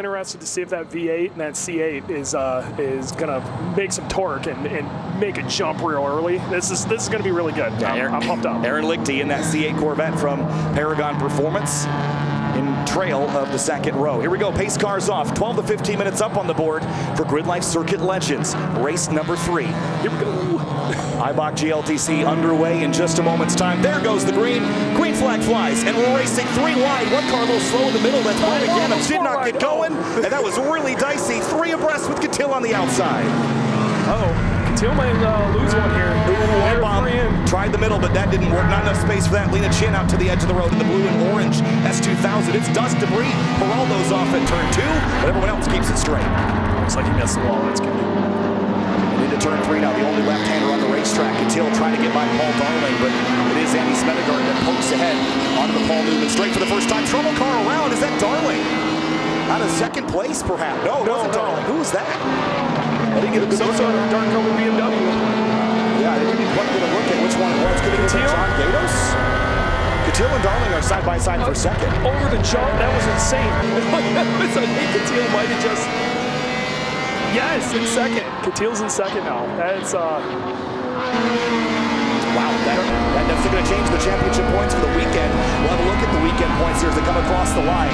interested to see if that V8 and that C8 is gonna make some torque and make a jump real early. This is gonna be really good. Yeah, I'm pumped up. Aaron Lichty in that C8 Corvette from Paragon Performance in trail of the second row. Here we go, pace cars off. 12 to 15 minutes up on the board for Grid Life Circuit Legends, race number 3. Here we go. Eibach GLTC underway in just a moment's time. There goes the green flag flies, and we're racing 3 wide. One car a little slow in the middle. That's Brian again. Did not get going, and that was really dicey. 3 abreast with Catil on the outside. Catil might lose one here. One bomb. Tried the middle, but that didn't work. Not enough space for that. Lena Chin out to the edge of the road in the blue and orange S2000. It's dust debris. Geraldo's off at turn 2, but everyone else keeps it straight. Looks like he missed the wall. That's good. Into turn 3 now, the only left-hander on the racetrack. Catil trying to get by Paul Darling, but it is Andy Smedegard that pokes ahead onto the Paul Newman straight for the first time. Trouble car around. Is that Darling? Out of second place, perhaps? No, it wasn't Darling. Who was that? I didn't get a good look. Some sort of dark colored BMW. Yeah, I didn't quite get a look at which one it was. Could it be John Gatos? Catil and Darling are side by side for second. Over the jump, that was insane. I think Catil might have just... Yes, in second. Catil's in second now. That's wow, that's going to change the championship points for the weekend. We'll have a look at the weekend points here as they come across the line.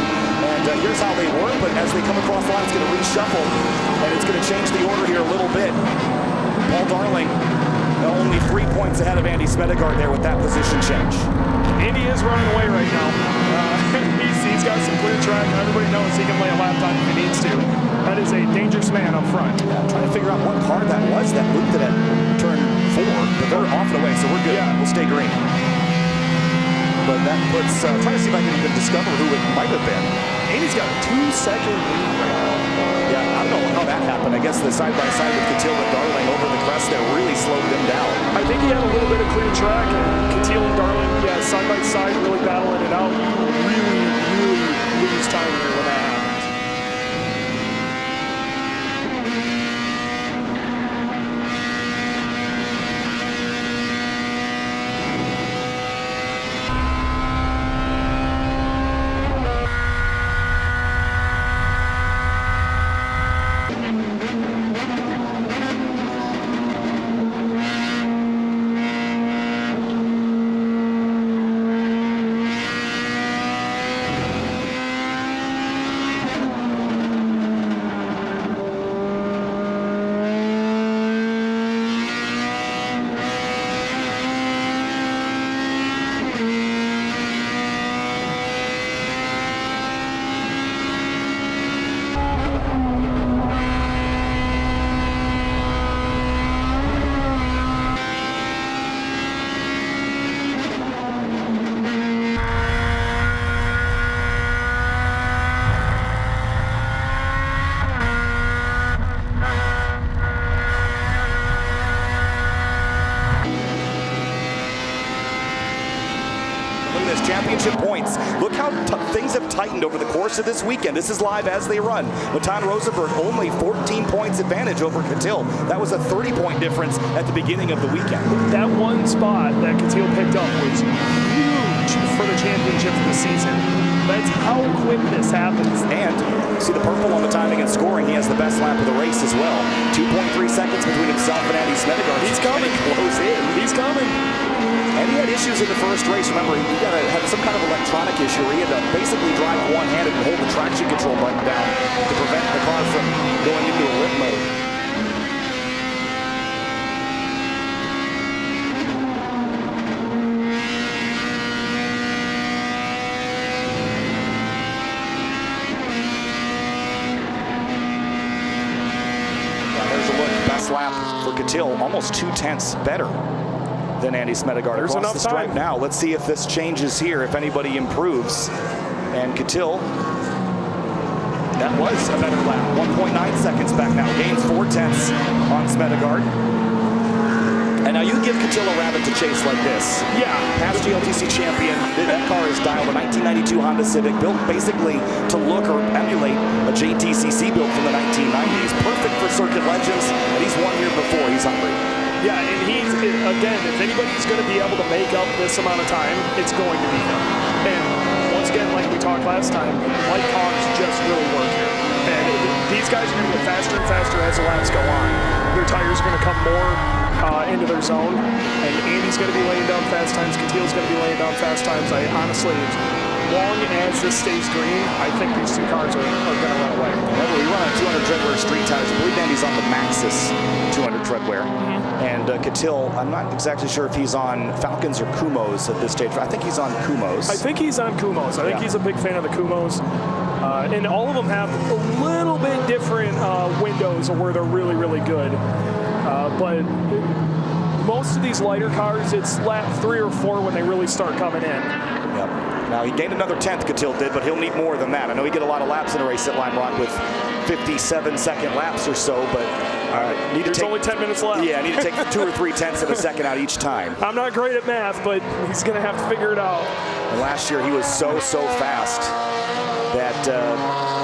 And here's how they work, but as they come across the line, it's going to reshuffle, and it's going to change the order here a little bit. Paul Darling only 3 points ahead of Andy Smedegard there with that position change. Andy is running away right now. He's got some clear track, and everybody knows he can lay a lap time if he needs to. That is a dangerous man up front. Yeah, I'm trying to figure out what car that was that looped it at turn 4, but they're off and away, so we're good. Yeah. We'll stay green. But that puts, trying to see if I can even discover who it might have been. Andy's got a 2-second lead right now. Yeah, I don't know how that happened. I guess the side-by-side with Catil and Darling over the crest there really slowed them down. I think he had a little bit of clear track, and Catil and Darling, yeah, side-by-side, really battling it out. Really lose time here when that happens. Championship points. Look how things have tightened over the course of this weekend. This is live as they run. Matan Rosenberg only 14 points advantage over Catil. That was a 30-point difference at the beginning of the weekend. That one spot that Catil picked up was huge for the championship of the season. That's how quick this happens. And see the purple on the timing and scoring. He has the best lap of the race as well. 2.3 seconds between himself and Andy Smedegard. He's coming. Close in. He's coming. And he had issues in the first race. Remember, he had some kind of electronic issue where he had to basically drive one-handed and hold the traction control button down to prevent the car from going into a lip mode. There's a look. Best lap for Catil, almost 2/10 better than Andy Smedegard. There's across enough the stripe time. now. Let's see if this changes here, if anybody improves. And Catil, that was a better lap. 1.9 seconds back now. Gains 4/10 on Smedegard. And now you give Catil a rabbit to chase like this. Yeah. Past GLTC champion. That car is dialed a 1992 Honda Civic, built basically to look or emulate a JTCC built from the 1990s. Perfect for circuit legends, and he's won here before. He's hungry. Yeah, and he's, again, if anybody's going to be able to make up this amount of time, it's going to be him. And once again, like we talked last time, light cars just really work here. these guys are going to get faster and faster as the laps go on. Their tires are going to come more into their zone, and Andy's going to be laying down fast times. Catil's going to be laying down fast times. I honestly, as long as this stays green, I think these two cars are going to run away. Remember, we run on 200 treadwear street tires. I believe Andy's on the Maxxis 200 treadwear. And Catil, I'm not exactly sure if he's on Falcons or Kumos at this stage. I think he's on Kumos. I think he's on Kumos. I think he's a big fan of the Kumos. And all of them have a little bit different windows where they're really, really good. But most of these lighter cars, it's lap 3 or 4 when they really start coming in. Yep. Now, he gained another 10th, Catil did, but he'll need more than that. I know he get a lot of laps in a race at Lime Rock with 57-second laps or so, but there's only 10 minutes left. Yeah, I need to take 2 or 3 tenths of a second out each time. I'm not great at math, but he's going to have to figure it out. And last year, he was so fast that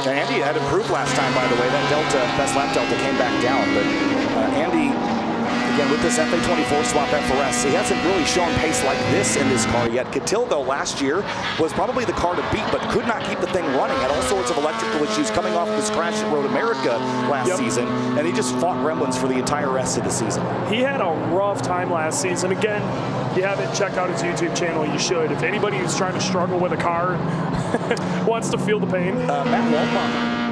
Andy had improved last time, by the way. That delta, best lap delta, came back down. But Andy, again, with this FA24 swap FRS, he hasn't really shown pace like this in this car yet. Catil, though, last year was probably the car to beat, but could not keep the thing running. Had all sorts of electrical issues coming off this crash at Road America last season, and he just fought gremlins for the entire rest of the season. He had a rough time last season. Again, if you haven't checked out his YouTube channel, you should. If anybody who's trying to struggle with a car wants to feel the pain. Matt Waldbaum.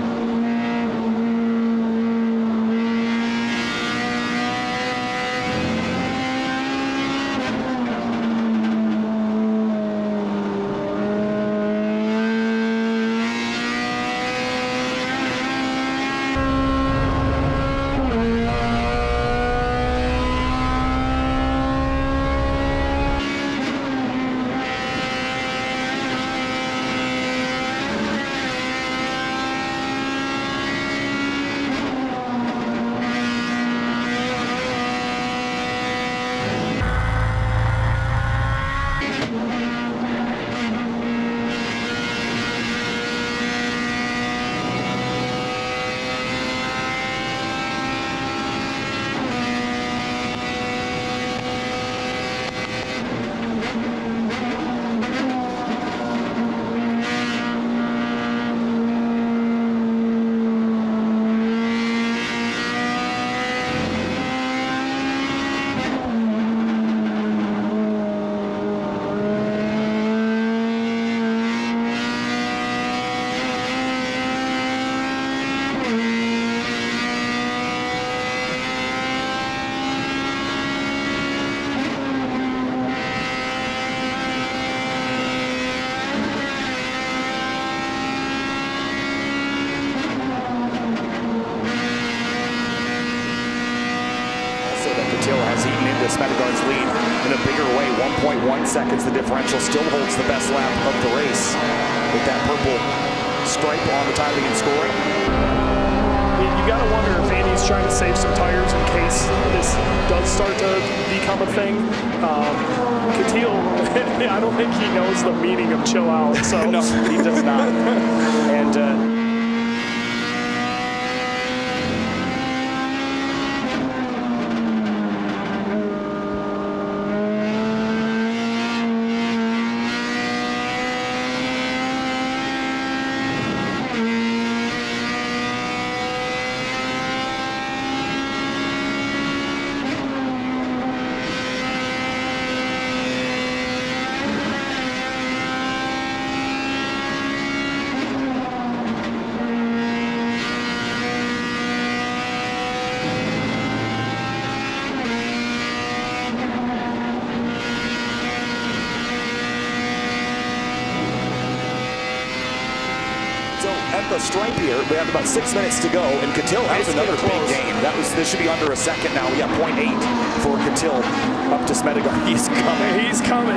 Lead in a bigger way. 1.1 seconds. The differential still holds the best lap of the race with that purple stripe on the timing and scoring. You got to wonder if Andy's trying to save some tires in case this does start to become a thing. Catil, I don't think he knows the meaning of chill out. So no, he does not. And the stripe here, we have about 6 minutes to go, and Catil has another big gain. This should be under a second now. We got 0.8 for Catil up to Smedegard. He's coming. He's coming.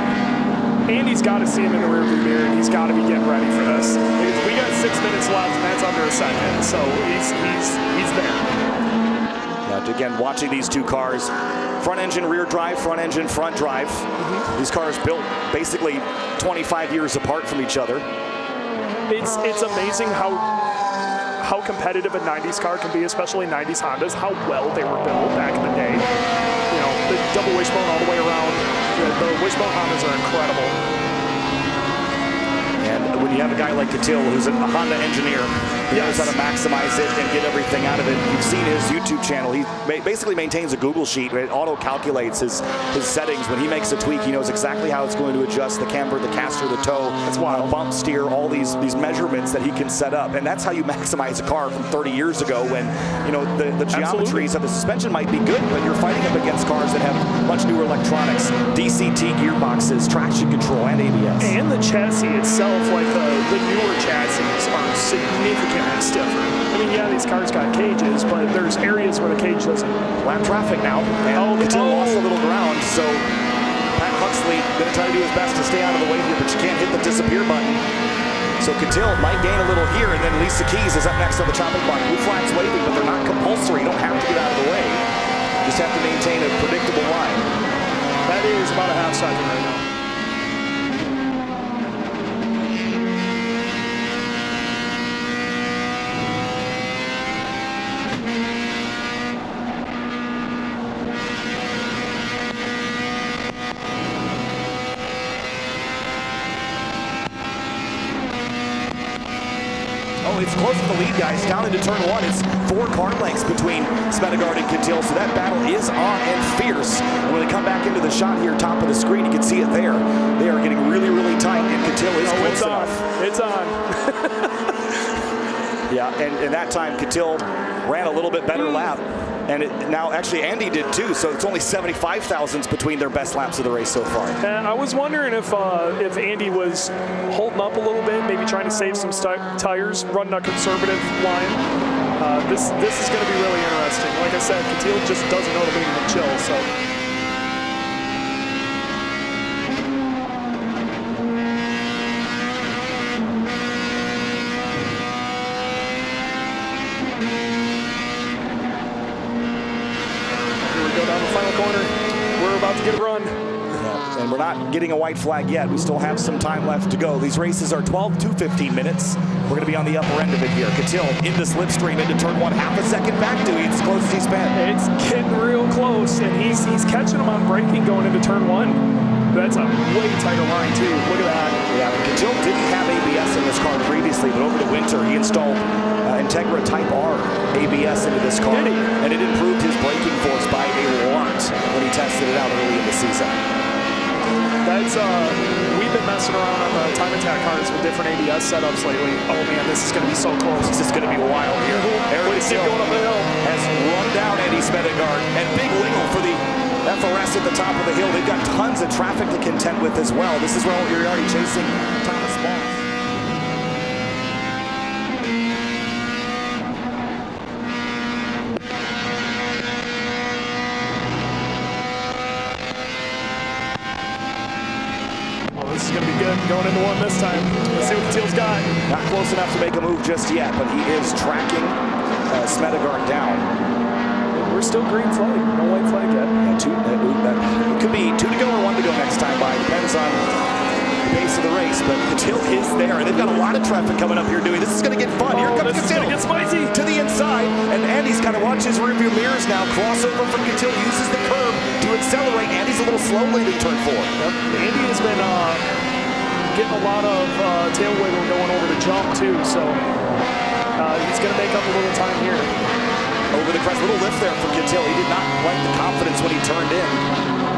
Andy's got to see him in the rearview mirror, and he's got to be getting ready for this. We got 6 minutes left, and that's under a second, so he's there. Yeah, again, watching these two cars, front engine, rear drive, front engine, front drive. These cars built basically 25 years apart from each other. It's amazing how competitive a 90s car can be, especially 90s Hondas, how well they were built back in the day. You know, the double wishbone all the way around. The wishbone Hondas are incredible. And when you have a guy like Catil, who's a Honda engineer, he knows how to maximize it and get everything out of it. You've seen his YouTube channel. He basically maintains a Google sheet. It auto-calculates his settings. When he makes a tweak, he knows exactly how it's going to adjust the camber, the caster, the toe, that's why bump steer, all these measurements that he can set up. And that's how you maximize a car from 30 years ago when, you know, the geometries of the suspension might be good, but you're fighting up against cars that have much newer electronics, DCT gearboxes, traction control, and ABS. And the chassis itself, like the newer chassis, are significantly stiffer. I mean, yeah, these cars got cages, but there's areas where the cage doesn't. Lap traffic now, and Catil lost a little ground, so Pat Huxley going to try to do his best to stay out of the way here, but you can't hit the disappear button. So Catil might gain a little here, and then Lisa Keys is up next on the chopping block. Blue flags waving, but they're not compulsory. You don't have to get out of the way. You just have to maintain a predictable line. That is about a half second right now. It's close to the lead, guys. Down into turn one. It's 4 car lengths between spec'd and Catil, so that battle is on and fierce. And when they come back into the shot here, top of the screen, you can see it there. They are getting really, really tight, and Catil is close enough. It's on. Yeah, and that time Catil ran a little bit better lap. And now, actually, Andy did too, so it's only 75 thousandths between their best laps of the race so far. And I was wondering if Andy was holding up a little bit, maybe trying to save some tires, running a conservative line. This is going to be really interesting. Like I said, Catil just doesn't know to leave him chill, so. Get a run. Yeah, and we're not getting a white flag yet. We still have some time left to go. These races are 12 to 15 minutes. We're going to be on the upper end of it here. Catil into slipstream into turn one, half a second back to it. It's as close as he's been. It's getting real close, and he's catching him on braking going into turn one. That's a way tighter line too. Look at that. Yeah, Catil didn't have ABS in this car previously, but over the winter he installed Integra Type R ABS into this car, and it improved his braking force by a lot when he tested it out early in the season. That's we've been messing around on the time attack cars with different ABS setups lately. Oh man, this is going to be so close. This is going to be wild here. Catil going up the hill has run down Andy Smedegaard, and big wiggle for the FRS at the top of the hill. They've got tons of traffic to contend with as well. This is where you're already chasing Thomas Moss. This is going to be good going into one this time. Let's see what Catil's got. Not close enough to make a move just yet, but he is tracking Smedegaard down. We're still green flag, no white flag yet. Yeah, it could be 2 to go or 1 to go next time by. Depends on the pace of the race, but Catil is there, and they've got a lot of traffic coming up here, Dewey. This is going to get fun. Here comes Catil. This is going to get spicy. To the inside, and Andy's kind of watching his rearview mirrors now. Crossover from Catil, uses the curb to accelerate. Andy's a little slow leaving turn 4. Yep. Andy has been getting a lot of tail wiggle going over the jump too, so he's going to make up a little time here. Over the crest, little lift there for Catil. He did not like the confidence when he turned in.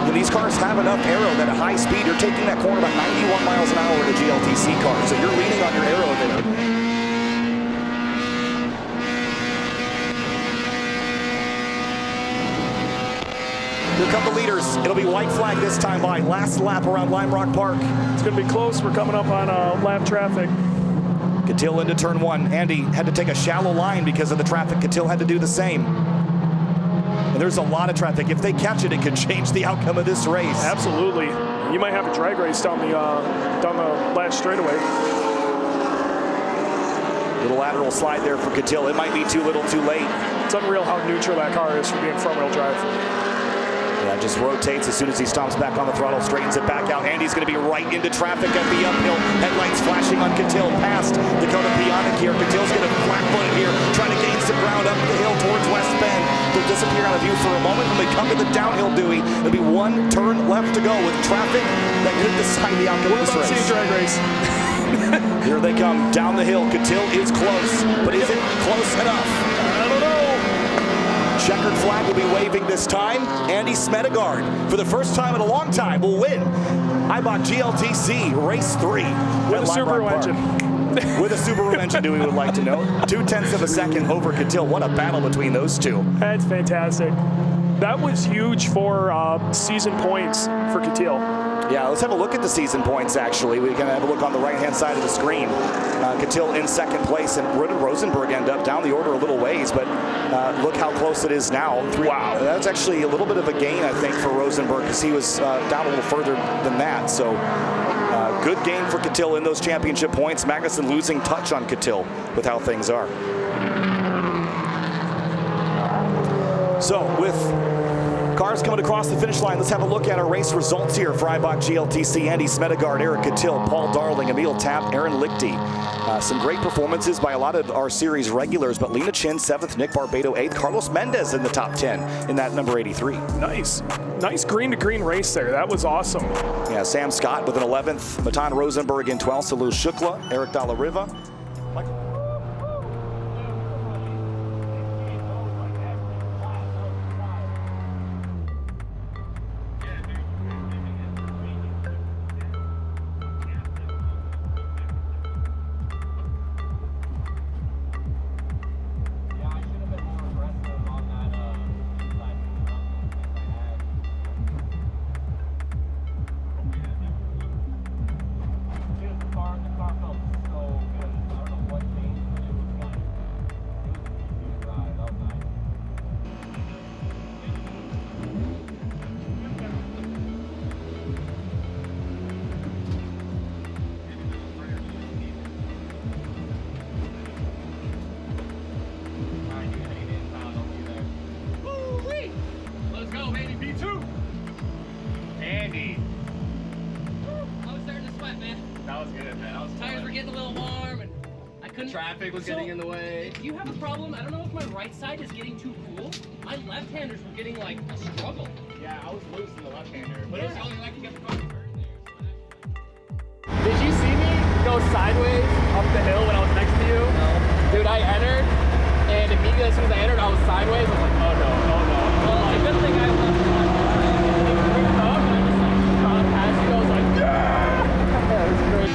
And these cars have enough aero that at high speed, you're taking that corner about 91 miles an hour in a GLTC car, so you're leaning on your aero there. Here come the leaders. It'll be white flag this time by. Last lap around Lime Rock Park. It's going to be close. We're coming up on lap traffic. Catil into turn 1. Andy had to take a shallow line because of the traffic. Catil had to do the same. And there's a lot of traffic. If they catch it, it could change the outcome of this race. Absolutely. You might have a drag race down the last straightaway. Little lateral slide there for Catil. It might be too little, too late. It's unreal how neutral that car is for being front-wheel drive. Yeah, just rotates as soon as he stomps back on the throttle, straightens it back out. Andy's going to be right into traffic at the uphill. Headlights flashing on Catil past Dakota Pionic here. Catil's going to flat-foot it here, trying to gain some ground up the hill towards West Bend. They'll disappear out of view for a moment. When they come to the downhill, Dewey, there'll be 1 turn left to go with traffic that could decide the outcome of this race. We're about to see a drag race. Here they come down the hill. Catil is close, but is it close enough? I don't know. Checkered flag will be waving this time. Andy Smedegard, for the first time in a long time, will win Eibach GLTC Race 3. With a Subaru engine. With a Subaru engine, we would like to know. 0.2 of a second over Catil. What a battle between those two. That's fantastic. That was huge for season points for Catil. Yeah, let's have a look at the season points, actually. We can have a look on the right-hand side of the screen. Catil in second place, and where did Rosenberg end up? Down the order a little ways, but look how close it is now. Wow. That's actually a little bit of a gain, I think, for Rosenberg, because he was down a little further than that. So good gain for Catil in those championship points. Magnussen losing touch on Catil with how things are. So with cars coming across the finish line, let's have a look at our race results here for Eibach GLTC. Andy Smedegard, Eric Catil, Paul Darling, Emil Tapp, Aaron Lichty. Some great performances by a lot of our series regulars, but Lena Chin 7th, Nick Barbado 8th, Carlos Mendez in the top 10 in that number 83. Nice. Nice green-to-green race there. That was awesome. Yeah, Sam Scott with an 11th, Matan Rosenberg in 12th, Salou Shukla, Eric Dalla Riva. Traffic was getting in the way. Do you have a problem? I don't know if my right side is getting too cool. My left-handers were getting like a struggle. Yeah, I was loose in the left-hander, but it was only like you kept the fucking turn there. Did you see me go sideways up the hill when I was next to you? No. Dude, I entered, and immediately as soon as I entered, I was sideways. I was like, oh no, oh no. Well, it's a good thing I left. And it creeped up, and I just like shot past you. I was like, yeah! That was great.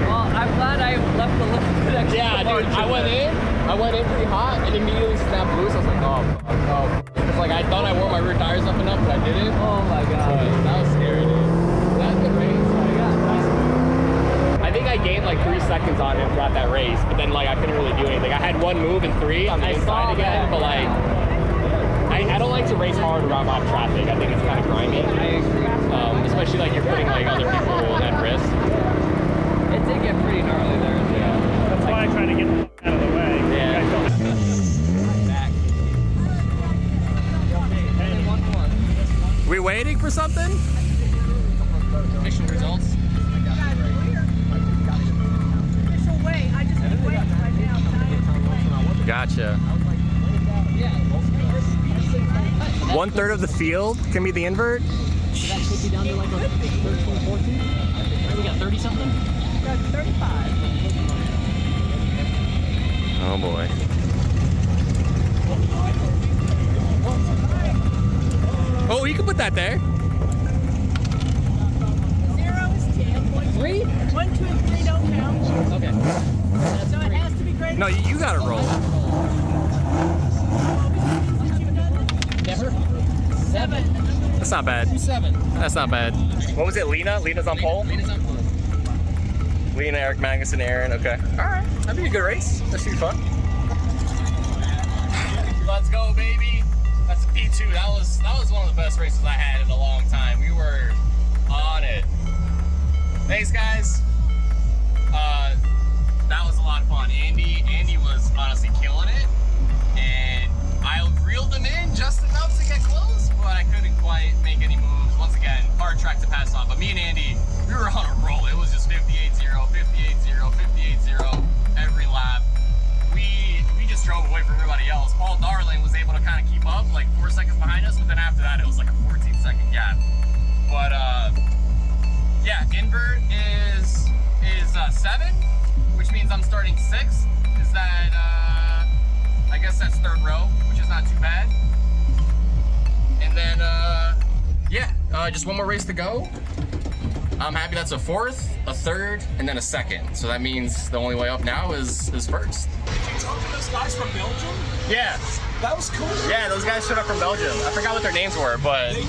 Well, I'm glad I left a little bit extra. Yeah, dude, I went in pretty hot and immediately snapped loose. I was like, oh, it's like I thought I wore my rear tires up enough, but I didn't. Oh my god. So, that was scary, dude. That's the race. I think I gained like 3 seconds on him throughout that race, but then like I couldn't really do anything. I had one move and 3 on the inside again, but like I don't like to race hard around mob traffic. I think it's kind of grimy. I agree. Especially like you're putting like other people at risk. It did get pretty gnarly there. Yeah. That's why I try to get out of the way. Yeah. Back. Hey, one more. We waiting for something? Official results. Official way. I just need weights right now. Gotcha. 1/3 of the field can be the invert. So that should be down to like a 13, 14. We got 30 something? Got 35. Oh boy. Oh, you can put that there. 0 is 10. 3? 1, 2, and 3 don't count. Okay. So it has to be greater. No, you gotta roll. Never? 7. That's not bad. 7. That's not bad. What was it, Lena? Lena's on pole? Lena's on pole. Lena, Eric, Magnussen, Aaron. Okay. All right. That'd be a good race. That should be fun. Let's go, baby. That's a P2. That was one of the best races I had in a long time. We were on it. Thanks, guys. That was a lot of fun. Andy was honestly killing it, and I reeled him in just enough to get close, but I couldn't quite make any moves. Once again, hard track to pass on. But me and Andy we were on a roll. It was just 58-0, 58-0, 58-0 every lap. We just drove away from everybody else. Paul Darling was able to kind of keep up, like 4 seconds behind us, but then after that, it was like a 14-second gap. But yeah, invert is 7, which means I'm starting 6th. Is that I guess that's 3rd row, which is not too bad. And then yeah, just one more race to go. I'm happy that's a 4th, a 3rd, and then a 2nd. So that means the only way up now is 1st. Did you talk to those guys from Belgium? Yeah. That was cool. Yeah, those guys showed up from Belgium. I forgot what their names were, but They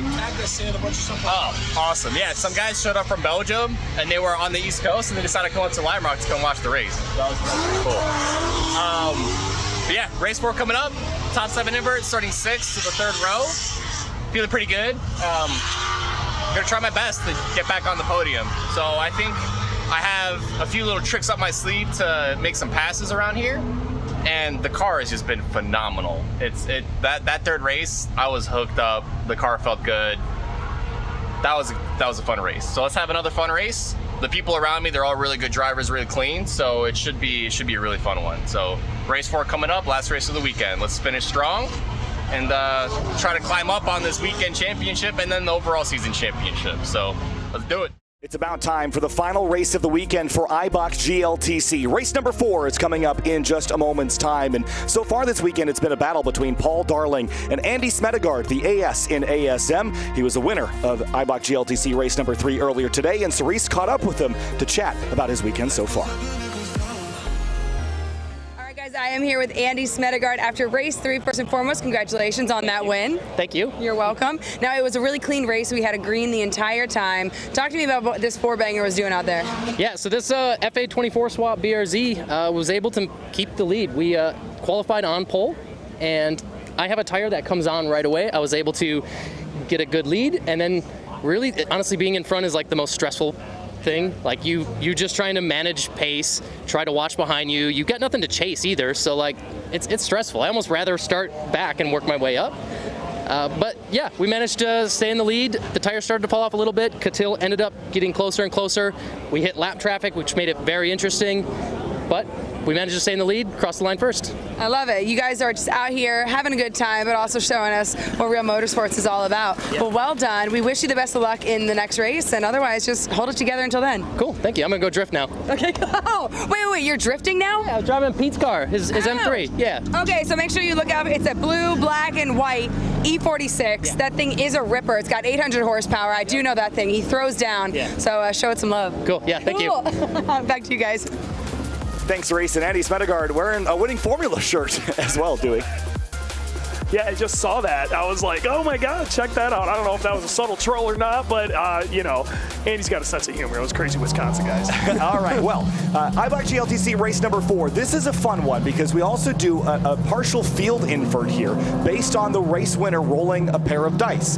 tagged us in a bunch of stuff. oh, awesome. Yeah, some guys showed up from Belgium, and they were on the East Coast, and they decided to come up to Lime Rock to come watch the race. That was pretty cool. But yeah, race 4 coming up. Top 7 invert, starting 6th to the 3rd row. Feeling pretty good. Gonna try my best to get back on the podium. So I think I have a few little tricks up my sleeve to make some passes around here. And the car has just been phenomenal. That 3rd race, I was hooked up. The car felt good. That was a fun race. So let's have another fun race. The people around me, they're all really good drivers, really clean. So it should be a really fun one. So race 4 coming up, last race of the weekend. Let's finish strong and try to climb up on this weekend championship and then the overall season championship. So let's do it. It's about time for the final race of the weekend for Eibach GLTC. Race number 4 is coming up in just a moment's time. And so far this weekend, it's been a battle between Paul Darling and Andy Smedegard, the AS in ASM. He was the winner of Eibach GLTC race number 3 earlier today, and Cerise caught up with him to chat about his weekend so far. I am here with Andy Smedegard after race 3. First and foremost, congratulations on that win. Thank you. You're welcome. Now, it was a really clean race. We had a green the entire time. Talk to me about what this 4-banger was doing out there. Yeah, so this FA24 swap BRZ was able to keep the lead. We qualified on pole, and I have a tire that comes on right away. I was able to get a good lead, and then really, honestly, being in front is like the most stressful thing. Like you just trying to manage pace, try to watch behind you. You got nothing to chase either, so like it's stressful. I almost rather start back and work my way up. But yeah, we managed to stay in the lead. The tires started to fall off a little bit. Catil ended up getting closer and closer. We hit lap traffic, which made it very interesting. But we managed to stay in the lead, cross the line first. I love it. You guys are just out here having a good time, but also showing us what real motorsports is all about. Yep. Well, well done. We wish you the best of luck in the next race, and otherwise, just hold it together until then. Cool. Thank you. I'm gonna go drift now. Okay. Oh, wait. You're drifting now? Yeah, I was driving Pete's car, his M3. Yeah. Okay, so make sure you look out. It's a blue, black, and white E46. Yeah. That thing is a ripper. It's got 800 horsepower. I do know that thing. He throws down. Yeah. So show it some love. Cool. Yeah. Thank you. Back to you guys. Thanks, Reese. And Andy Smedegard wearing a winning formula shirt as well, Dewey. Yeah, I just saw that. I was like, oh my God, check that out. I don't know if that was a subtle troll or not, but, you know, Andy's got a sense of humor. It was crazy Wisconsin, guys. All right, well, Eibach GLTC race number 4. This is a fun one because we also do a partial field invert here based on the race winner rolling a pair of dice.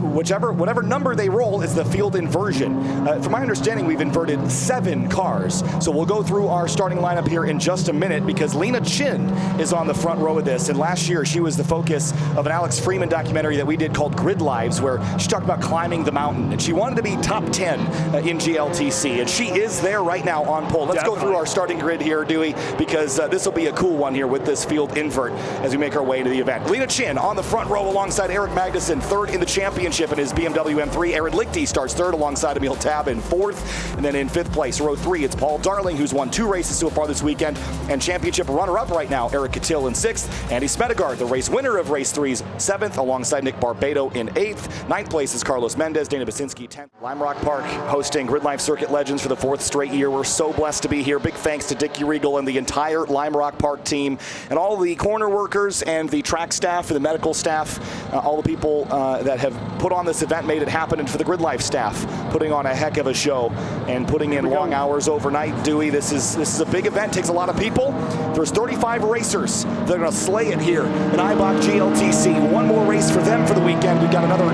Whatever number they roll is the field inversion. From my understanding, we've inverted 7 cars. So we'll go through our starting lineup here in just a minute because Lena Chin is on the front row of this. And last year, she was the focus of an Alex Freeman documentary that we did called Grid Lives, where she talked about climbing the mountain. And she wanted to be top 10 in GLTC. And she is there right now on pole. Let's go through our starting grid here, Dewey, because this will be a cool one here with this field invert as we make our way into the event. Lena Chin on the front row alongside Eric Magnussen, 3rd in the championship in his BMW M3. Aaron Lichty starts 3rd alongside Emil Tab in 4th. And then in 5th place, row 3, it's Paul Darling, who's won 2 races so far this weekend. And championship runner-up right now, Eric Catil in 6th. Andy Smedegard, the race winner of race 3's 7th, alongside Nick Barbado in 8th. 9th place is Carlos Mendez, Dana Basinski 10th. Lime Rock Park hosting Grid Life Circuit Legends for the 4th straight year. We're so blessed to be here. Big thanks to Dickie Regal and the entire Lime Rock Park team and all the corner workers and the track staff and the medical staff, all the people that have put on this event, made it happen, and for the Grid Life staff putting on a heck of a show and putting in long hours overnight. Dewey, this is a big event, takes a lot of people. There's 35 racers that are going to slay it here in Eibach GLTC. One more race for them for the weekend. We've got another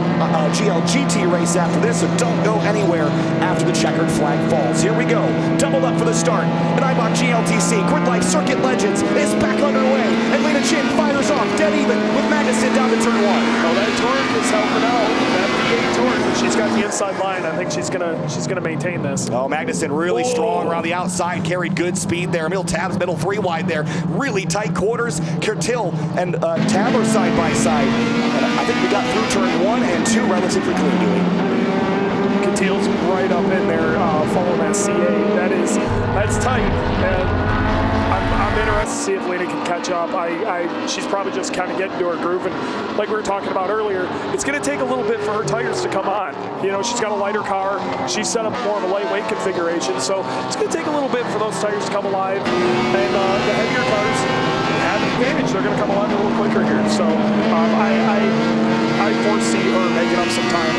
GLGT race after this, so don't go anywhere after the checkered flag falls. Here we go, doubled up for the start. And Eibach GLTC Grid Life Circuit Legends is back underway, and Lena Chin fires off dead even with Magnussen down to turn 1. Oh, that torque is helping out. That V8 torque, she's got the outside line. I think she's gonna maintain this. Oh, Magnuson really strong around the outside, carried good speed there. Middle tabs, middle 3 wide there. Really tight quarters. Catil and Tab are side by side. And I think we got through turn 1 and 2 relatively clean, Dewey. Catil's right up in there, following that C8. That's tight. And I'm interested to see if Lena can catch up. She's probably just kind of getting to her groove, and like we were talking about earlier, it's going to take a little bit for her tires to come on. You know, she's got a lighter car. She's set up more of a lightweight configuration, so it's going to take a little bit for those tires to come alive. And the heavier cars have an advantage. They're going to come alive a little quicker here. So I foresee her making up some time.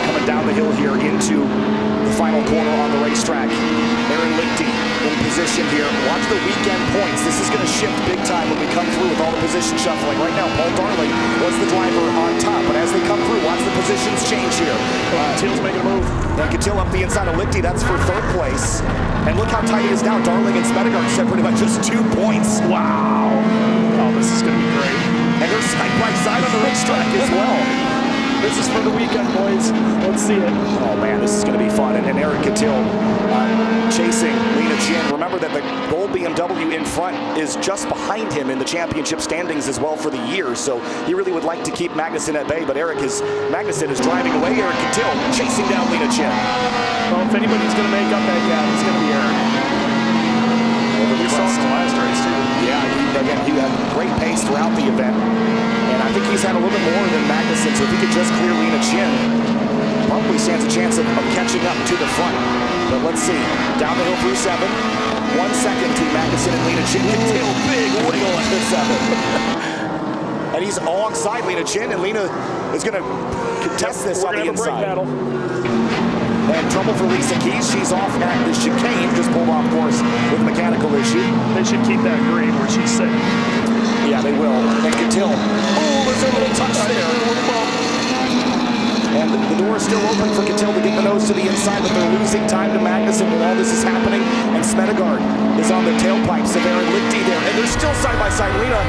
Coming down the hill here into the final corner on the racetrack. Aaron Lichty in position here. Watch the weekend points. This is going to shift big time when we come through with all the position shuffling. Right now, Paul Darling was the driver on top, but as they come through, watch the positions change here. Catil's making a move. Then Catil up the inside of Lichty. That's for 3rd place. And look how tight it is now. Darling and Spec'd separated by just 2 points. Wow. Oh, this is going to be great. And they're side by side on the racetrack as well. This is for the weekend, boys. Let's see it. Oh, man, this is going to be fun. And Eric Catil chasing Lena Chin. Remember that the gold BMW in front is just behind him in the championship standings as well for the year. So he really would like to keep Magnuson at bay. But Magnuson is driving away. Eric Catil chasing down Lena Chin. Well, if anybody's going to make up that gap, it's going to be Eric. We saw it in the last race, too. Yeah, again, he had great pace throughout the event. And I think he's had a little bit more than Magnuson, so if he could just clear Lena Chin, probably stands a chance of catching up to the front. But let's see. Down the hill through 7. 1 second between Magnuson and Lena Chin. Catil, big wiggle at the 7. And he's alongside Lena Chin, and Lena is going to contest this on the inside. Battle. And trouble for Lisa Keys. She's off at the chicane, just pulled off course with a mechanical issue. They should keep that green where she's sitting. Yeah, they will. And Catil. Oh, there's a little touch there. And the door is still open for Catil to get the nose to the inside, but they're losing time to Magnuson while all this is happening. And Spec'd is on the tailpipes of Aaron Lichty there. And they're still side by side. Lena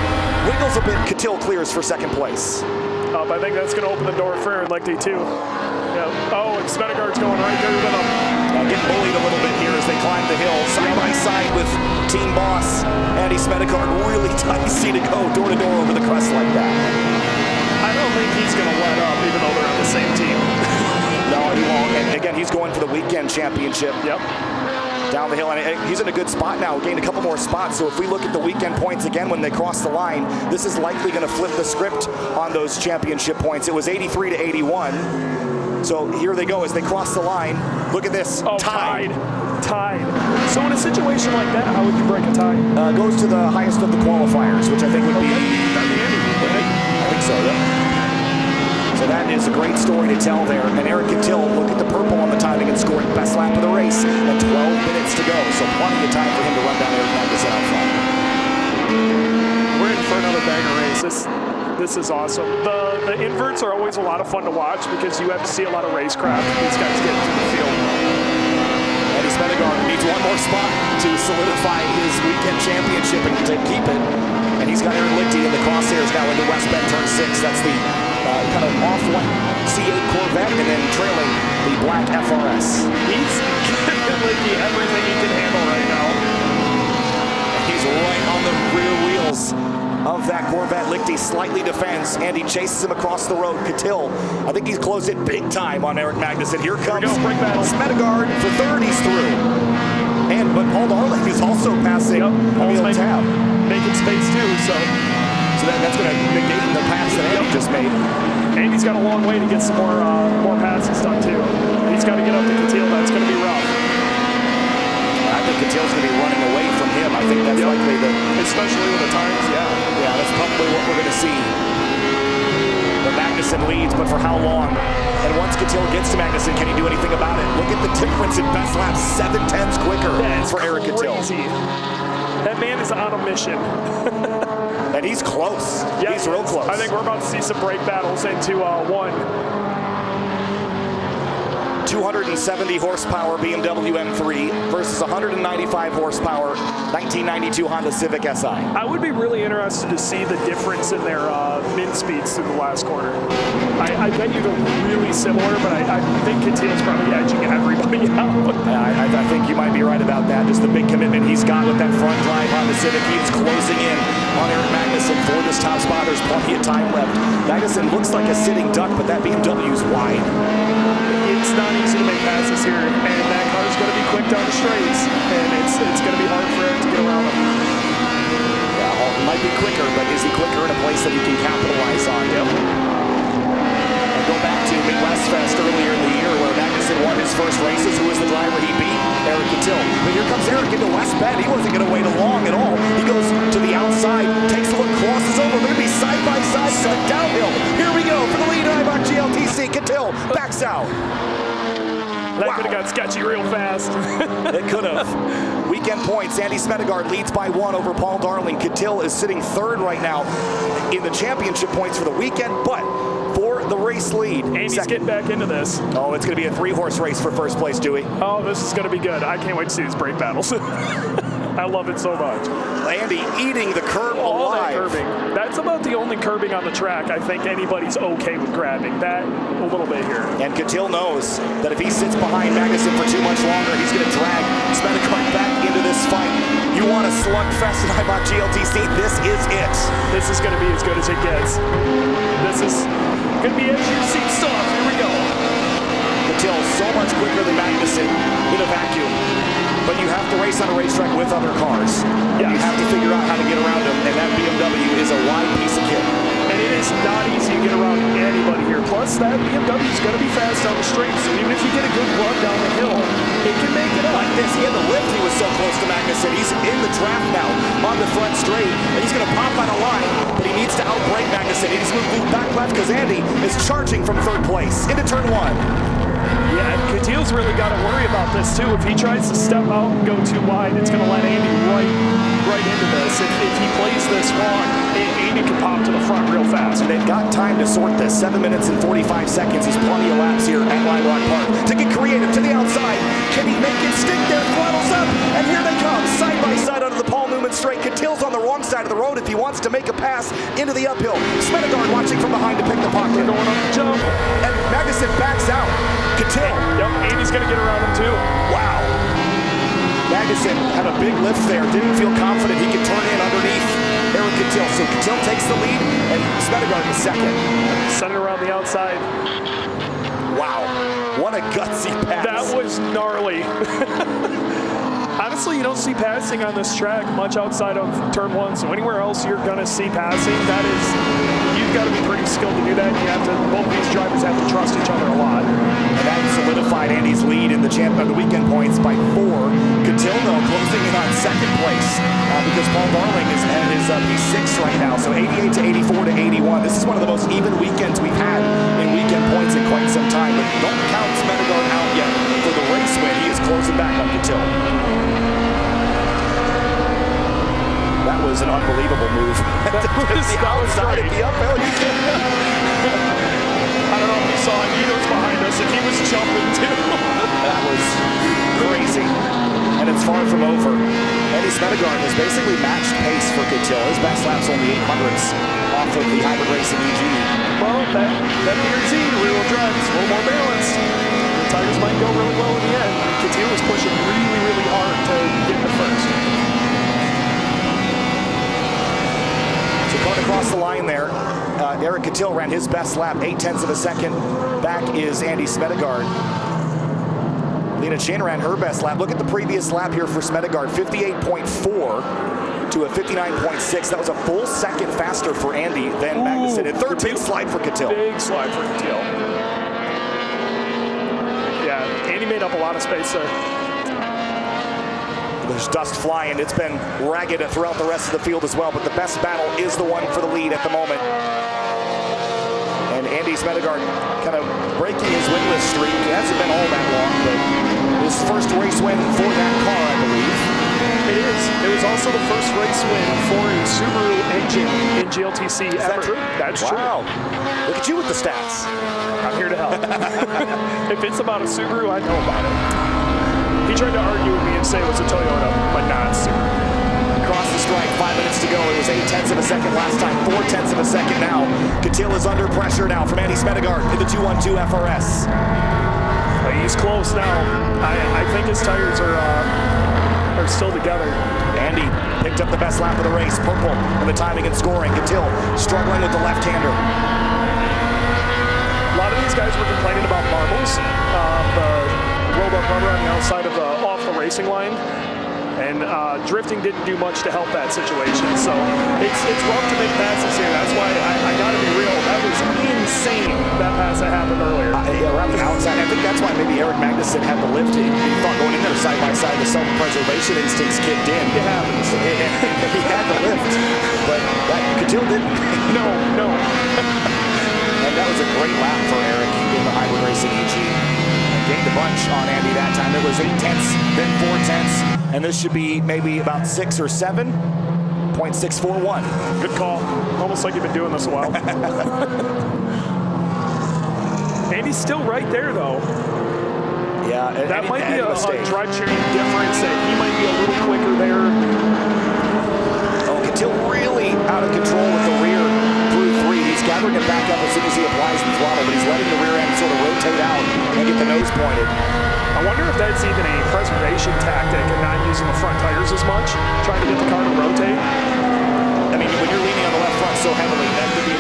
wiggles a bit. Catil clears for 2nd place. I think that's going to open the door for Aaron Lichty, too. Yeah. Oh, and Spec'd going right there with him. Getting bullied a little bit here as they climb the hill, side by side with team boss Andy Spec'd. Really dicey to go door to door over the crest like that. I don't think he's going to let up, even though they're on the same team. No, he won't. And again, he's going for the weekend championship. Yep. Down the hill, and he's in a good spot now. Gained a couple more spots, so if we look at the weekend points again when they cross the line, this is likely going to flip the script on those championship points. It was 83 to 81. So here they go as they cross the line. Look at this. Oh, tied. So in a situation like that, how would you break a tie? Goes to the highest of the qualifiers, which I think would be... I think so, yeah. So that is a great story to tell there. And Eric Catil, look at the purple on the timing and scoring best lap of the race and 12 minutes to go. So plenty of time for him to run down Eric Magnuson out front. We're in for another banger race. This is awesome. The inverts are always a lot of fun to watch because you have to see a lot of racecraft. These guys get into the field. Eddie Spec'd needs one more spot to solidify his weekend championship and to keep it. And he's got Aaron Lichty in the crosshairs now into West Bend turn 6. That's the kind of off-white C8 Corvette, and then trailing the black FRS. He's giving Lichty everything he can handle right now. He's right on the rear wheels of that Corvette. Lichty slightly defends, and he chases him across the road. Catil, I think he's closed it big time on Eric Magnuson. Here comes Spec'd for 3rd. He's through. But Paul Darling is also passing Emil Tab. Making space too, so that's going to negate the pass that Andy just made. Andy's got a long way to get some more passes done too. He's got to get up to Catil. That's going to be rough. I think Catil's going to be running away from him. I think that's likely especially with the times. Yeah, that's probably what we're going to see. But Magnuson leads, but for how long? And once Catil gets to Magnuson, can he do anything about it? Look at the difference in best laps, 7/10 quicker for Eric Catil. That man is on a mission. And he's close. Yeah, he's real close. I think we're about to see some brake battles into 1. 270 horsepower BMW M3 versus 195 horsepower 1992 Honda Civic SI. I would be really interested to see the difference in their min speeds through the last corner. I bet you they're really similar, but I think Catil's probably edging everybody out. I think you might be right about that. Just the big commitment he's got with that front drive on the Civic. He is closing in on Eric Magnussen for this top spot. There's plenty of time left. Magnussen looks like a sitting duck, but that BMW's wide. It's not easy to make passes here, and that car's going to be quick down the straights, and it's going to be hard for him to get around him. Yeah, Halton might be quicker, but is he quicker in a place that he can capitalize on? Yep. And go back to Midwest Fest earlier in the year where Magnussen won his first races. Who was the driver he beat? Eric Catil. But here comes Eric into West Bend. He wasn't going to wait long at all. He goes to the outside, takes a look, crosses over. They're going to be side by side, so downhill. Here we go for the lead. Eibach GLTC. Catil backs out. That could have got sketchy real fast. It could have. Weekend points, Andy Smedegaard leads by 1 over Paul Darling. Catil is sitting third right now in the championship points for the weekend, but for the race lead. Andy's getting back into this. Oh, it's going to be a 3-horse race for first place, Dewey. Oh, this is going to be good. I can't wait to see these brake battles. I love it so much. Andy eating the curb All alive. that curbing. That's about the only curbing on the track I think anybody's okay with grabbing. That a little bit here. And Catil knows that if he sits behind Magnussen for too much longer, he's going to drag Smedegaard back into this fight. You want a slugfest at Eibach GLTC? This is it. This is going to be as good as it gets. This is going to be edge of your seat stuff. Here we go. Catil so much quicker than Magnussen in a vacuum. But you have to race on a racetrack with other cars. Yes. You have to figure out how to get around them, and that BMW is a wide piece of kit. And it is not easy to get around anybody here. Plus, that BMW is going to be fast down the straight, so even if you get a good run down the hill, it can make it up. Like this, he had the lift, he was so close to Magnussen. He's in the draft now on the front straight, and he's going to pop out a line, but he needs to outbrake Magnussen. He needs to move back left because Andy is charging from third place into turn 1. Yeah, Catil's really got to worry about this too. If he tries to step out and go too wide, it's going to let Andy right into this. If he plays this wrong, Andy can pop to the front real fast. They've got time to sort this. 7 minutes and 45 seconds is plenty of laps here at Lime Rock Park. To get creative to the outside, can he make it stick there? Throttles up, and here they come, side by side under the Paul Newman straight. Catil's on the wrong side of the road if he wants to make a pass into the uphill. Smedegaard watching from behind to pick the pocket. Going up the jump. And Magnussen backs out. Catil. Yep, Andy's going to get around him too. Wow. Magnussen had a big lift there. Didn't feel confident he could turn in underneath Eric Catil. So Catil takes the lead, and Smedegaard is second. Send it around the outside. Wow. What a gutsy pass. That was gnarly. Honestly, you don't see passing on this track much outside of turn 1, so anywhere else you're going to see passing, that is, you've got to be pretty skilled to do that. You have to, both these drivers have to trust each other a lot. And that solidified Andy's lead in the weekend points by 4. Catil, though, closing in on second place because Paul Darling is P6 right now, so 88 to 84 to 81. This is one of the most even weekends we've had in weekend points in quite some time, but don't count Smedegaard out yet for the race win. He is closing back on Catil. That was an unbelievable move. That was outside at the uphill. I don't know if you saw it. He was behind us, and he was jumping too. That was crazy. And it's far from over. Eddie Smedegaard has basically matched pace for Catil. His best lap's only 800ths off of the Hybridracing EG. Well, that BRZ rear-wheel drive is a little more balanced. The tires might go really well in the end. Catil was pushing really, really hard to get the first. So going across the line there, Eric Catil ran his best lap, 0.8 of a second. Back is Andy Smedegaard. Lena Chin ran her best lap. Look at the previous lap here for Smedegaard, 58.4 to a 59.6. That was a full second faster for Andy than Magnussen. And third big slide for Catil. Big slide for Catil. Yeah, Andy made up a lot of space there. There's dust flying. It's been ragged throughout the rest of the field as well, but the best battle is the one for the lead at the moment. And Andy Smedegaard kind of breaking his winless streak. It hasn't been all that long, but his first race win for that car, I believe. It is. It was also the first race win for a Subaru engine in GLTC ever. Is that true? That's wow. Look at you with the stats. true. I'm here to help. If it's about a Subaru, I know about it. He tried to argue with me and say it was a Toyota, but not a Subaru. Across the strike, 5 minutes to go. It was 0.8 of a second last time, 0.4 of a second now. Catil is under pressure now from Andy Smedegaard in the 212 FRS. He's close now. I think his tires are still together. Andy picked up the best lap of the race, purple in the timing and scoring. Catil struggling with the left-hander. A lot of these guys were complaining about marbles, the rolled-up rubber on the outside of off the racing line, and drifting didn't do much to help that situation. So it's rough to make passes here. That's why I got to be real. That was insane, that pass that happened earlier. Yeah, around the outside. I think that's why maybe Eric Magnussen had the lift. He thought going in there side by side, the self-preservation instincts kicked in. It happens. He had the lift, but Catil didn't. No. And that was a great lap for Eric in the Hybridracing EG. Gained a bunch on Andy that time. It was 0.8, then 0.4, and this should be maybe about 6 or 7. 0.641. Good call. Almost like you've been doing this a while. Andy's still right there, though. Yeah, that might be a drive sharing difference. That he might be a little quicker there. Oh, Catil really out of control with the rear through 3. He's gathering it back up as soon as he applies the throttle, but he's letting the rear end sort of rotate out and get the nose pointed. I wonder if that's even a preservation tactic and not using the front tires as much, trying to get the car to rotate. I mean, when you're leaning on the left front so heavily, that could be...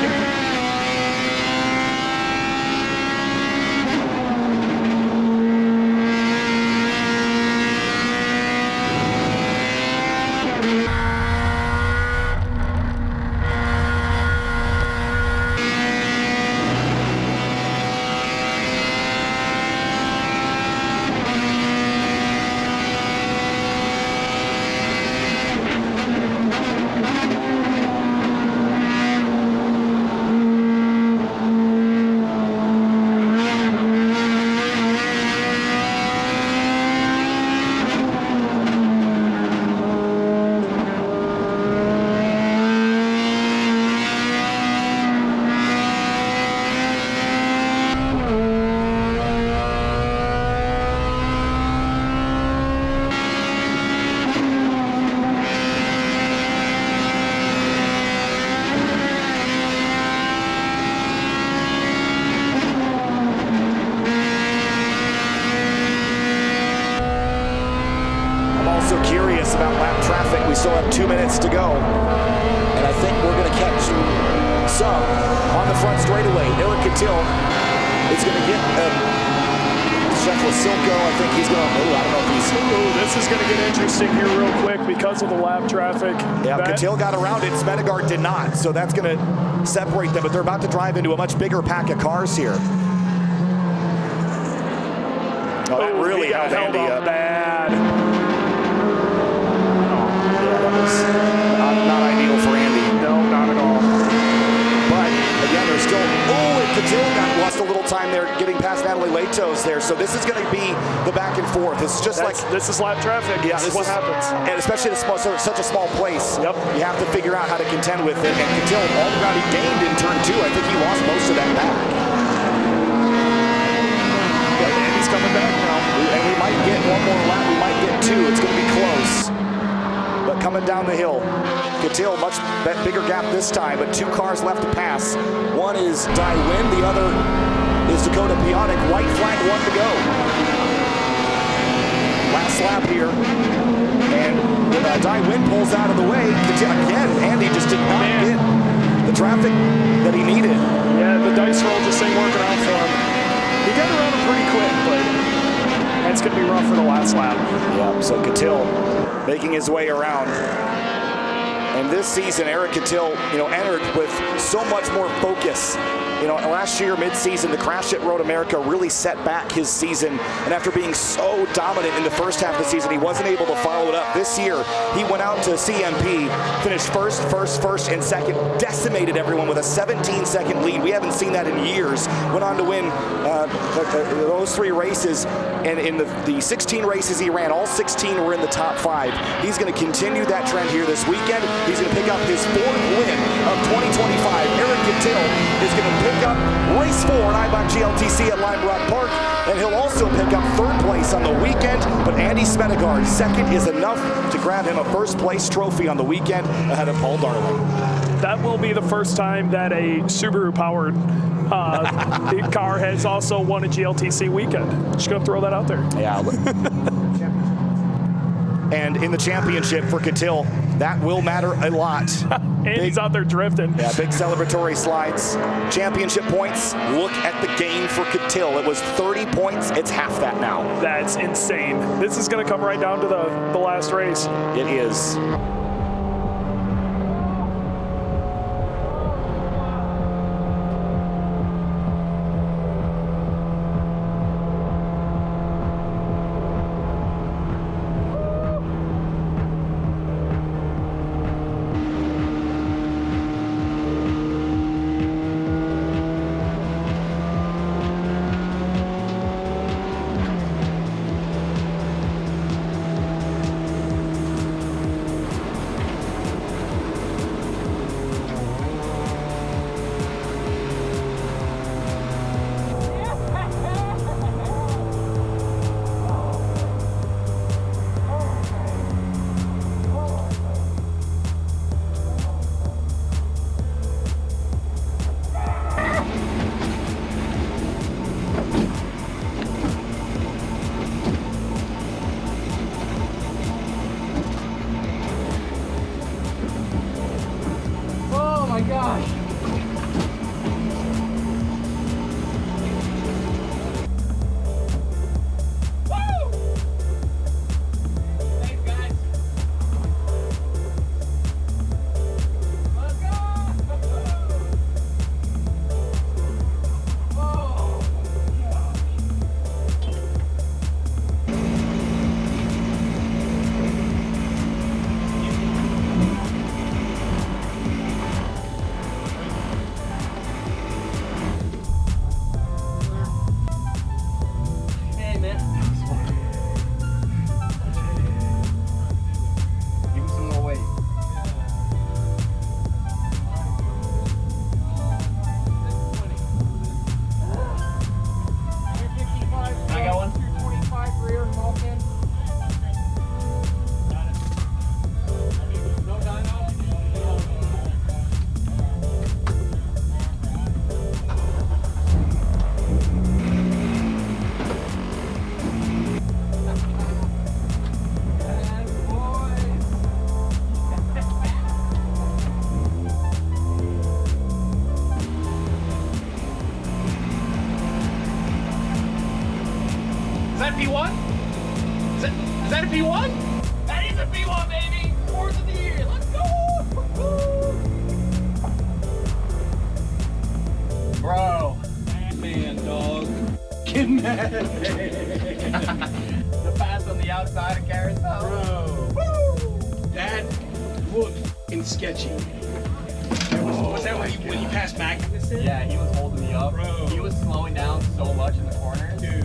About lap traffic. We still have 2 minutes to go, and I think we're going to catch some on the front straightaway. Eric Catil is going to get Chef Lasilko. I think he's going to. I don't know if he's. This is going to get interesting here real quick because of the lap traffic. Yeah, Catil got around it. Smedegaard did not, so that's going to separate them. But they're about to drive into a much bigger pack of cars here. Oh, that really held Andy up bad. Not ideal for Andy. No, not at all. But again, there's still. Oh, and Catil lost a little time there getting past Natalie Latos there. So this is going to be the back and forth. It's just this is lap traffic. Yeah, this is what happens. And especially in such a small place. Yep. You have to figure out how to contend with it. And Catil, all the ground he gained in turn 2, I think he lost most of that back. Yeah, Andy's coming back now. And we might get one more lap. We might get 2. It's going to be close. But coming down the hill, Catil, much bigger gap this time, but 2 cars left to pass. One is Dai Win, the other is Dakota Piontek. White flag, 1 to go. Last lap here, and Dai Win pulls out of the way. Catil, again, Andy just did not get the traffic that he needed. Yeah, the dice roll just ain't working out for him. He got around him pretty quick, but that's going to be rough for the last lap. Yeah, so Catil making his way around. And this season, Eric Catil, entered with so much more focus. Last year, mid-season, the crash at Road America really set back his season. And after being so dominant in the first half of the season, he wasn't able to follow it up. This year, he went out to CMP, finished first, and second, decimated everyone with a 17-second lead. We haven't seen that in years. Went on to win those 3 races. And in the 16 races he ran, all 16 were in the top 5. He's going to continue that trend here this weekend. He's going to pick up his 4th win of 2025. Eric Catil is going to pick up race 4 in Eibach GLTC at Lime Rock Park, and he'll also pick up 3rd place on the weekend. But Andy Smedegaard's 2nd is enough to grab him a 1st place trophy on the weekend ahead of Paul Darling. That will be the first time that a Subaru-powered car has also won a GLTC weekend. Just gonna throw that out there. Yeah. And in the championship for Catil, that will matter a lot. And he's out there drifting. Yeah, big celebratory slides. Championship points, look at the gain for Catil. It was 30 points, it's half that now. That's insane. This is gonna come right down to the last race. It is. P1? Is that a P1? That is a P1, baby! 4th of the year, let's go! Bro. Man, dog. Get mad. The pass on the outside of Carousel. Bro. Woo! That looked fucking sketchy. Was that when you passed Magnuson? Yeah, he was holding me up. Bro. He was slowing down so much in the corners. Dude.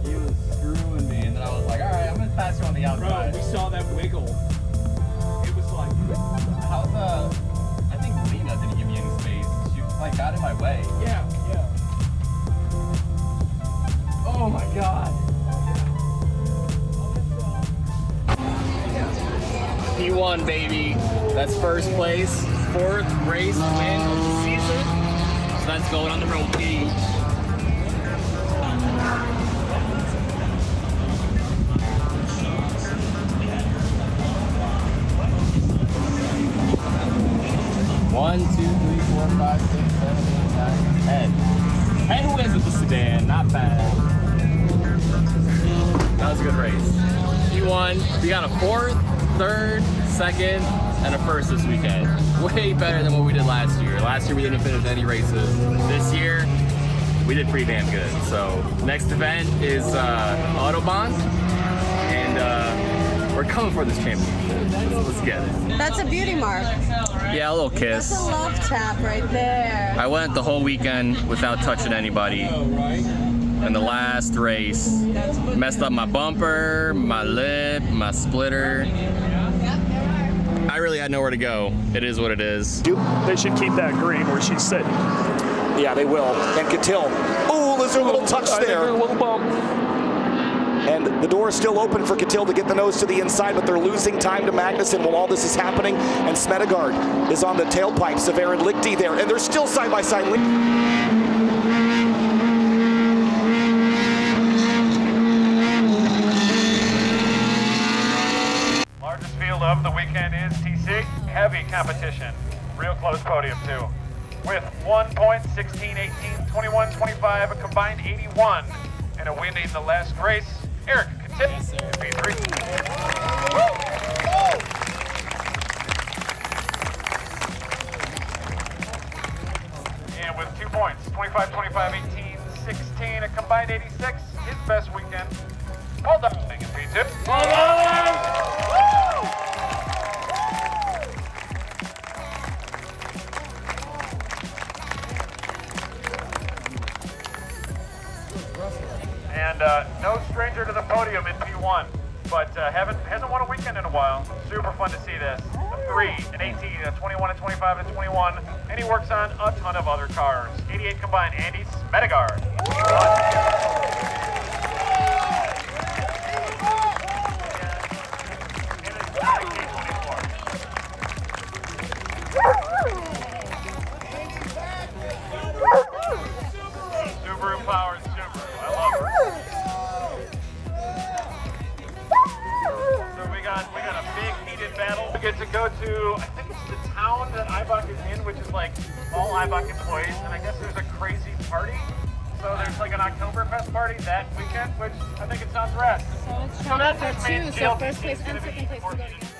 He was screwing me, and then I was like, alright, I'm gonna pass you on the outside. Bro, we saw that wiggle. It was like... How's I think Lena didn't give me any space. She like got in my way. Yeah, yeah. Oh my god. P1, baby. That's first place. 4th race win of the season. So that's going on the road page. One, 2, 3, 4, 5, 6, 7, 8, 9, 10. 10 wins with the Sedan, not bad. That was a good race. P1, we got a 4th, 3rd, 2nd, and a 1st this weekend. Way better than what we did last year. Last year we didn't finish any races. This year, we did pretty damn good. So next event is Autobahn, and we're coming for this championship. Let's get it. That's a beauty mark. Yeah, a little kiss. That's a love tap right there. I went the whole weekend without touching anybody. And the last race, messed up my bumper, my lip, my splitter. I really had nowhere to go. It is what it is. They should keep that green where she's sitting. Yeah, they will. And Catil. Oh, there's a little touch I think there. there's a little bump. And the door is still open for Catil to get the nose to the inside, but they're losing time to Magnussen while all this is happening. And Smedegard is on the tailpipes of Aaron Lichty there, and they're still side by side. Largest field of the weekend is TC. Heavy competition. Real close podium too. With 1 point, 16, 18, 21, 25, a combined 81. And a win in the last race, Eric Catil in P3. And with 2 points, 25, 25, 18, 16, a combined 86, his best weekend. Paul Darling in P2. And no stranger to the podium in P1, but hasn't won a weekend in a while. Super fun to see this. A 3, an 18, a 21, a 25, and a 21, and he works on a ton of other cars. 88 combined, Andy Smedegard. Subaru powered Subaru. I love it. So we got a big heated battle. We get to go to, I think it's the town that Eibach is in, which is like all Eibach employees, and I guess there's a crazy party. So there's like an Oktoberfest party that weekend, which I think it sounds rad. So it's So that's for it, man. two. So GLTC first place is gonna and second be place will go Fortune together.